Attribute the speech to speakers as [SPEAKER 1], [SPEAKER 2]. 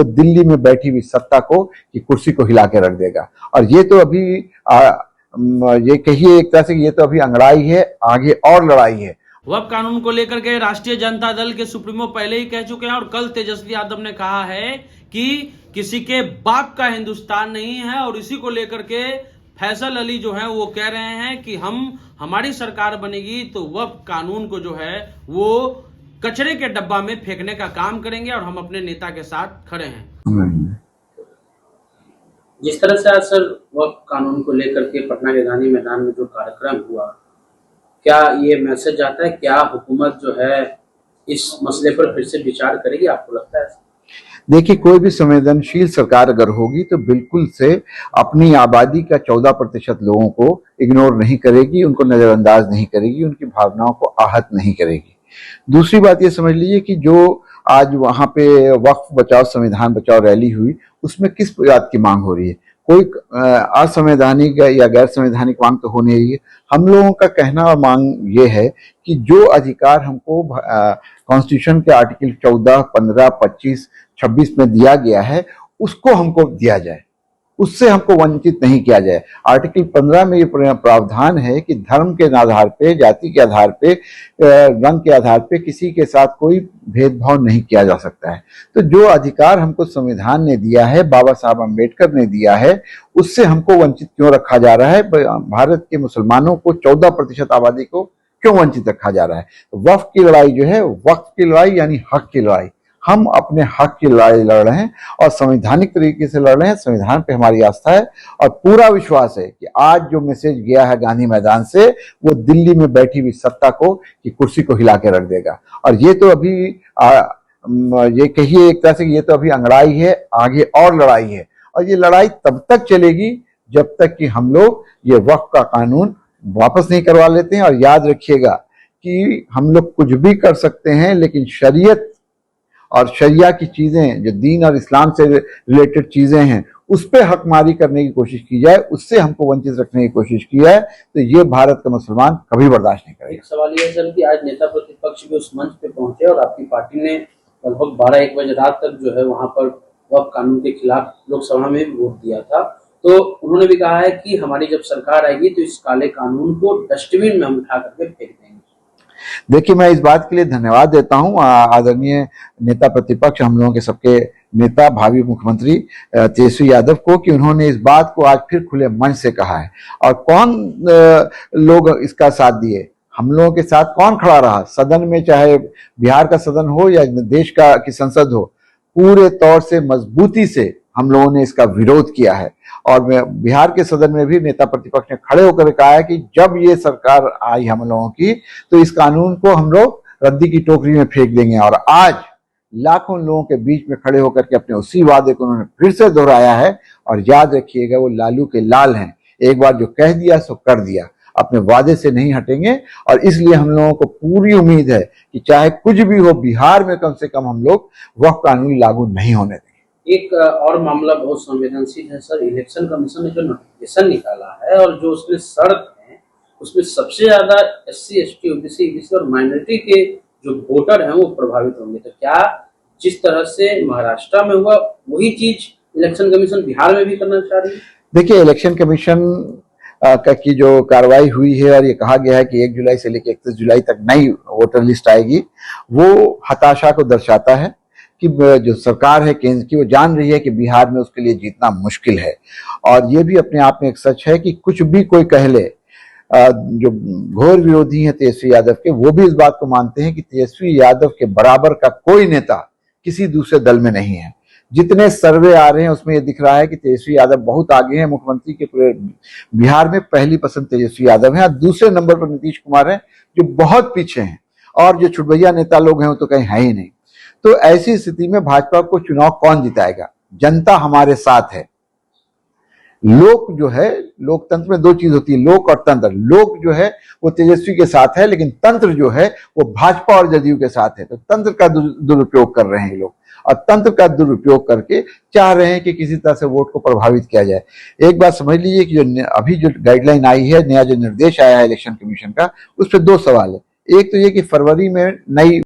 [SPEAKER 1] तो दिल्ली में बैठी हुई सत्ता को कि कुर्सी को हिला के रख देगा। और ये तो अभी ये कहिए एक तरह से ये तो अभी अंगड़ाई है, आगे और लड़ाई है।
[SPEAKER 2] वक्फ कानून को लेकर के राष्ट्रीय जनता दल के सुप्रीमो पहले ही कह चुके हैं और कल तेजस्वी यादव ने कहा है कि किसी के बाप का हिंदुस्तान नहीं है। और इसी को लेकर के फैसल अली जो है वो कह रहे हैं कि हमारी सरकार बनेगी तो वक्फ कानून को जो है वो कचरे के डब्बा में फेंकने का काम करेंगे और हम अपने नेता के साथ खड़े हैं।
[SPEAKER 3] जिस तरह से आज सर वक्फ कानून को लेकर के पटना के गांधी मैदान में जो कार्यक्रम हुआ, क्या ये मैसेज जाता है, क्या हुकूमत जो है इस मसले पर फिर से विचार करेगी, आपको लगता है?
[SPEAKER 1] देखिए, कोई भी संवेदनशील सरकार अगर होगी तो बिल्कुल से अपनी आबादी का 14% लोगों को इग्नोर नहीं करेगी, उनको नजरअंदाज नहीं करेगी, उनकी भावनाओं को आहत नहीं करेगी। दूसरी बात ये समझ लीजिए कि जो आज वहां पे वक्फ बचाओ संविधान बचाओ रैली हुई, उसमें किस बात की मांग हो रही है? कोई असंवैधानिक या गैर संवैधानिक मांग तो हो नहीं रही है। हम लोगों का कहना और मांग ये है कि जो अधिकार हमको कॉन्स्टिट्यूशन के आर्टिकल 14, 15, 25, 26 में दिया गया है उसको हमको दिया जाए, उससे हमको वंचित नहीं किया जाए। आर्टिकल 15 में ये प्रावधान है कि धर्म के आधार पे, जाति के आधार पे, रंग के आधार पे किसी के साथ कोई भेदभाव नहीं किया जा सकता है। तो जो अधिकार हमको संविधान ने दिया है, बाबा साहब अम्बेडकर ने दिया है, उससे हमको वंचित क्यों रखा जा रहा है? भारत के मुसलमानों को 14% आबादी को क्यों वंचित रखा जा रहा है? वक्फ की लड़ाई जो है, वक्फ की लड़ाई यानी हक की लड़ाई, हम अपने हक की लड़ाई लड़ रहे हैं और संवैधानिक तरीके से लड़ रहे हैं। संविधान पे हमारी आस्था है और पूरा विश्वास है कि आज जो मैसेज गया है गांधी मैदान से, वो दिल्ली में बैठी हुई सत्ता को कि कुर्सी को हिला के रख देगा। और ये तो अभी ये कहिए एक तरह से ये तो अभी अंगड़ाई है, आगे और लड़ाई है। और ये लड़ाई तब तक चलेगी जब तक कि हम लोग ये वक्फ का कानून वापस नहीं करवा लेते हैं। और याद रखिएगा कि हम लोग कुछ भी कर सकते हैं, लेकिन शरीयत और शरिया की चीजें, जो दीन और इस्लाम से रिलेटेड चीजें हैं, उस पर हकमारी करने की कोशिश की जाए, उससे हमको वंचित रखने की कोशिश की है, तो ये भारत का मुसलमान कभी बर्दाश्त नहीं करेगा।
[SPEAKER 3] एक सवाल ये है सर कि आज नेता प्रतिपक्ष भी उस मंच पे पहुंचे और आपकी पार्टी ने लगभग 12-1 बजे रात तक जो है वहां पर वक्फ कानून के खिलाफ लोकसभा में वोट दिया था। तो उन्होंने भी कहा है कि हमारी जब सरकार आएगी तो इस काले कानून को डस्टबिन में हम उठा करके फेंक देंगे।
[SPEAKER 1] देखिए, मैं इस बात के लिए धन्यवाद देता हूं आदरणीय नेता प्रतिपक्ष, हम लोगों के सबके नेता, भावी मुख्यमंत्री तेजस्वी यादव को, कि उन्होंने इस बात को आज फिर खुले मंच से कहा है। और कौन लोग इसका साथ दिए, हम लोगों के साथ कौन खड़ा रहा सदन में, चाहे बिहार का सदन हो या देश की संसद हो, पूरे तौर से मजबूती से हम लोगों ने इसका विरोध किया है। और बिहार के सदन में भी नेता प्रतिपक्ष ने खड़े होकर कहा है कि जब ये सरकार आई हम लोगों की, तो इस कानून को हम लोग रद्दी की टोकरी में फेंक देंगे। और आज लाखों लोगों के बीच में खड़े होकर के अपने उसी वादे को उन्होंने फिर से दोहराया है। और याद रखिएगा, वो लालू के लाल हैं, एक बार जो कह दिया सो कर दिया, अपने वादे से नहीं हटेंगे। और इसलिए हम लोगों को पूरी उम्मीद है कि चाहे कुछ भी हो, बिहार में कम से कम हम लोग वक्फ कानून लागू नहीं होने देंगे।
[SPEAKER 3] एक और मामला बहुत संवेदनशील है सर, इलेक्शन कमीशन ने जो नोटिफिकेशन निकाला है और जो उसमें शर्त है, उसमें सबसे ज्यादा SC, ST, OBC और माइनॉरिटी के जो वोटर हैं वो प्रभावित होंगे। तो क्या जिस तरह से महाराष्ट्र में हुआ वही चीज इलेक्शन कमीशन बिहार में भी करना चाह रही है?
[SPEAKER 1] देखिए, इलेक्शन कमीशन की जो कार्रवाई हुई है और ये कहा गया है कि 1 जुलाई से लेकर 31 जुलाई तक नई वोटर लिस्ट आएगी, वो हताशा को दर्शाता है कि जो सरकार है केंद्र की, वो जान रही है कि बिहार में उसके लिए जीतना मुश्किल है। और ये भी अपने आप में एक सच है कि कुछ भी कोई कह ले, जो घोर विरोधी हैं तेजस्वी यादव के, वो भी इस बात को मानते हैं कि तेजस्वी यादव के बराबर का कोई नेता किसी दूसरे दल में नहीं है। जितने सर्वे आ रहे हैं उसमें ये दिख रहा है कि तेजस्वी यादव बहुत आगे हैं, मुख्यमंत्री के पूरे बिहार में पहली पसंद तेजस्वी यादव है। दूसरे नंबर पर नीतीश कुमार हैं, जो बहुत पीछे हैं, और जो छुटभैया नेता लोग हैं वो तो कहीं है ही नहीं। तो ऐसी स्थिति में भाजपा को चुनाव कौन जिताएगा? जनता हमारे साथ है। लोक जो है, लोकतंत्र में 2 चीज होती है, लोक और तंत्र। लोक जो है वो तेजस्वी के साथ है, लेकिन तंत्र जो है वो भाजपा और जदयू के साथ है। तो तंत्र का दुरुपयोग कर रहे हैं ये लोग, और तंत्र का दुरुपयोग करके चाह रहे हैं कि किसी तरह से वोट को प्रभावित किया जाए। एक बात समझ लीजिए कि जो अभी जो गाइडलाइन आई है, नया जो निर्देश आया है इलेक्शन कमीशन का, उस पर 2 सवाल है। एक तो ये कि फरवरी में नई